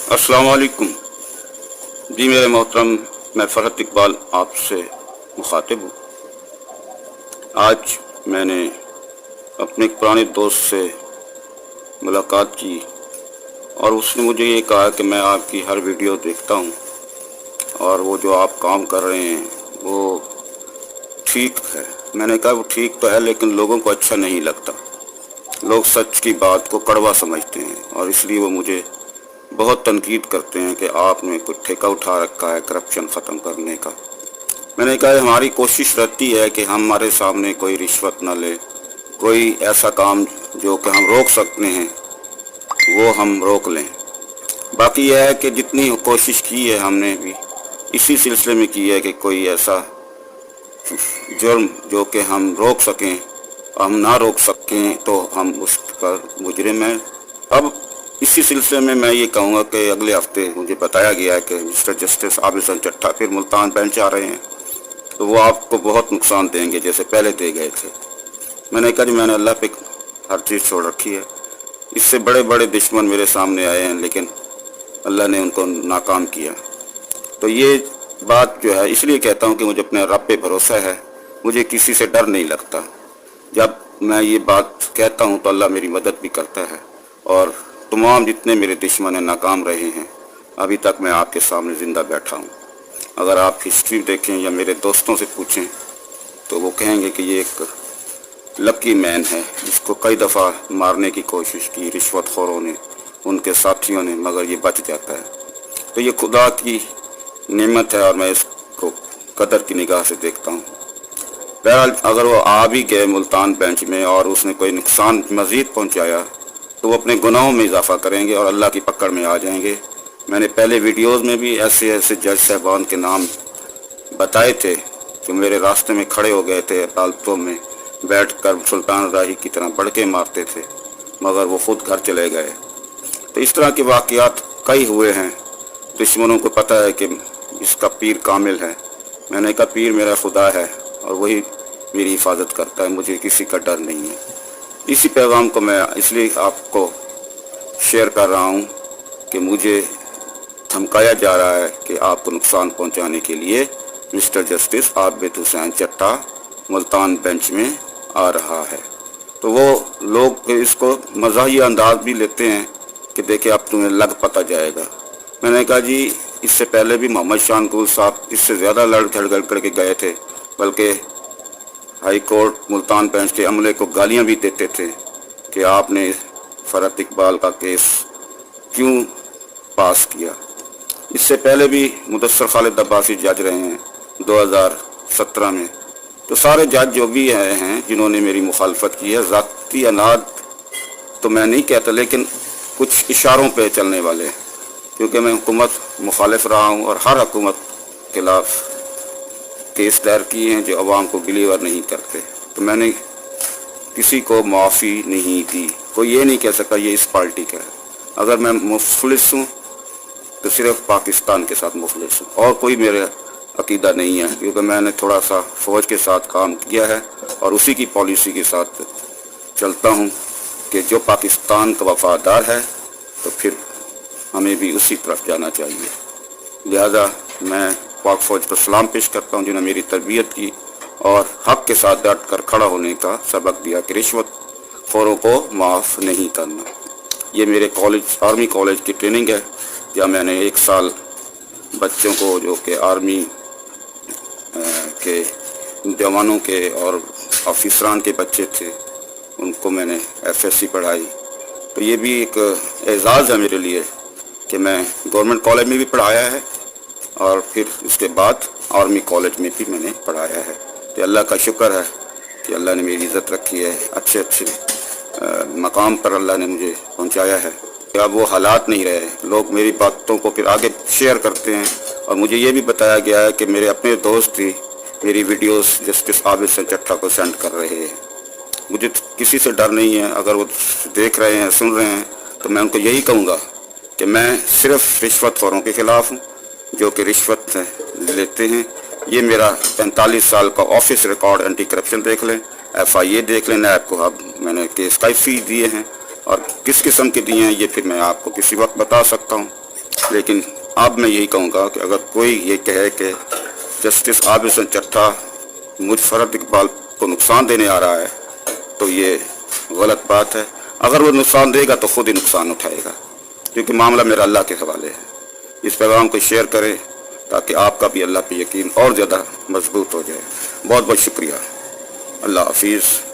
अस्सलाम वालेकुम। जी मेरे मोहतरम, मैं फरहत इकबाल आपसे मुखातिब हूँ। आज मैंने अपने एक पुराने दोस्त से मुलाकात की और उसने मुझे ये कहा कि मैं आपकी हर वीडियो देखता हूँ और वो जो आप काम कर रहे हैं वो ठीक है। मैंने कहा वो ठीक तो है, लेकिन लोगों को अच्छा नहीं लगता। लोग सच की बात को कड़वा समझते हैं और इसलिए वो मुझे बहुत तनकीद करते हैं कि आपने कुछ ठेका उठा रखा है करप्शन ख़त्म करने का। मैंने कहा हमारी कोशिश रहती है कि हमारे सामने कोई रिश्वत ना ले, कोई ऐसा काम जो कि हम रोक सकते हैं वो हम रोक लें। बाकी यह है कि जितनी कोशिश की है हमने भी इसी सिलसिले में की है कि कोई ऐसा जुर्म जो कि हम रोक सकें, हम ना रोक सकें तो हम उस पर मुजरिम हैं। अब इसी सिलसिले में मैं ये कहूँगा कि अगले हफ्ते मुझे बताया गया है कि मिस्टर जस्टिस आबिद हसन चट्टा फिर मुल्तान बेंच आ रहे हैं, तो वो आपको बहुत नुकसान देंगे जैसे पहले दे गए थे। मैंने कहा जी मैंने अल्लाह पे हर चीज़ छोड़ रखी है। इससे बड़े बड़े दुश्मन मेरे सामने आए हैं लेकिन अल्लाह ने उनको नाकाम किया। तो ये बात जो है इसलिए कहता हूँ कि मुझे अपने रब पे भरोसा है, मुझे किसी से डर नहीं लगता। जब मैं ये बात कहता हूँ तो अल्लाह मेरी मदद भी करता है और तमाम जितने मेरे दुश्मन नाकाम रहे हैं अभी तक मैं आपके सामने ज़िंदा बैठा हूँ। अगर आप हिस्ट्री देखें या मेरे दोस्तों से पूछें तो वो कहेंगे कि ये एक लकी मैन है जिसको कई दफ़ा मारने की कोशिश की रिश्वतखोरों ने, उनके साथियों ने, मगर ये बच जाता है। तो ये खुदा की नेमत है और मैं इसको कदर की निगाह से देखता हूँ। बहरहाल अगर वो आ भी गए मुल्तान बेंच में और उसने कोई नुकसान मज़ीद पहुँचाया तो वो अपने गुनाहों में इजाफा करेंगे और अल्लाह की पकड़ में आ जाएंगे। मैंने पहले वीडियोस में भी ऐसे ऐसे जज साहबान के नाम बताए थे जो मेरे रास्ते में खड़े हो गए थे, अदालतों में बैठकर सुल्तान राही की तरह बड़के मारते थे, मगर वो खुद घर चले गए। तो इस तरह के वाक़यात कई हुए हैं। दुश्मनों को पता है कि इसका पीर कामिल है। मैंने कहा पीर मेरा खुदा है और वही मेरी हिफाजत करता है, मुझे किसी का डर नहीं है। इसी पैगाम को मैं इसलिए आपको शेयर कर रहा हूँ कि मुझे धमकाया जा रहा है कि आपको नुकसान पहुँचाने के लिए मिस्टर जस्टिस आबिद हुसैन चट्टा मुल्तान बेंच में आ रहा है। तो वो लोग इसको मज़ाहिया अंदाज भी लेते हैं कि देखे अब तुम्हें लग पता जाएगा। मैंने कहा जी इससे पहले भी मोहम्मद शानकुल साहब इससे ज़्यादा लड़ झगड़ करके गए थे, बल्कि हाई कोर्ट मुल्तान बेंच के अमले को गालियां भी देते थे कि आपने फरहत इकबाल का केस क्यों पास किया। इससे पहले भी मुदस्सर खालिद अब्बासी जज रहे हैं 2017 में। तो सारे जज जो भी हैं जिन्होंने मेरी मुखालफत की है, ज़ाती अनाद तो मैं नहीं कहता लेकिन कुछ इशारों पे चलने वाले हैं, क्योंकि मैं हुकूमत मुखालिफ रहा हूँ और हर हुकूमत के खिलाफ केस दायर किए हैं जो अवाम को बिलीवर नहीं करते। तो मैंने किसी को माफ़ी नहीं दी। कोई ये नहीं कह सकता ये इस पार्टी का है। अगर मैं मुफलिस हूँ तो सिर्फ पाकिस्तान के साथ मुफलिस हूँ और कोई मेरा अकीदा नहीं है, क्योंकि मैंने थोड़ा सा फ़ौज के साथ काम किया है और उसी की पॉलिसी के साथ चलता हूँ कि जो पाकिस्तान का वफादार है तो फिर हमें भी उसी तरफ जाना चाहिए। लिहाजा मैं पाक फ़ौज पर सलाम पेश करता हूँ जिन्होंने मेरी तरबियत की और हक़ के साथ डट कर खड़ा होने का सबक दिया कि रिश्वत खोरों को माफ़ नहीं करना। ये मेरे कॉलेज आर्मी कॉलेज की ट्रेनिंग है, या मैंने 1 साल बच्चों को जो कि आर्मी के जवानों के और ऑफिसरान के बच्चे थे उनको मैंने FSC पढ़ाई। तो ये भी एक एजाज़ है मेरे लिए कि मैं गवर्नमेंट कॉलेज में भी पढ़ाया है और फिर उसके बाद आर्मी कॉलेज में भी मैंने पढ़ाया है। तो अल्लाह का शुक्र है कि अल्लाह ने मेरी इज़्ज़त रखी है, अच्छे अच्छे मकाम पर अल्लाह ने मुझे पहुंचाया है। अब वो हालात नहीं रहे, लोग मेरी बातों को फिर आगे शेयर करते हैं और मुझे ये भी बताया गया है कि मेरे अपने दोस्त ही मेरी वीडियोस जस्टिस आबिद हसन चट्टा को सेंड कर रहे हैं। मुझे किसी से डर नहीं है। अगर वो देख रहे हैं, सुन रहे हैं, तो मैं उनको यही कहूँगा कि मैं सिर्फ रिश्वतखोरों के ख़िलाफ़ हूँ जो कि रिश्वत लेते हैं। ये मेरा 45 साल का ऑफिस रिकॉर्ड एंटी करप्शन देख लें, FIA देख लें, नैब को अब मैंने केस कई फीस दिए हैं और किस किस्म के दिए हैं ये फिर मैं आपको किसी वक्त बता सकता हूँ। لیکن اب میں یہی کہوں گا کہ اگر کوئی یہ کہے کہ جسٹس عابد حسین چٹھا مجھ فرحت اقبال کو نقصان دینے آ رہا ہے تو یہ غلط بات ہے. اگر وہ نقصان دے گا تو خود ہی نقصان اٹھائے گا، کیونکہ معاملہ میرا اللہ کے حوالے ہے. اس پیغام کو شیئر کریں تاکہ آپ کا بھی اللہ پہ یقین اور زیادہ مضبوط ہو جائے. بہت بہت شکریہ. اللہ حافظ.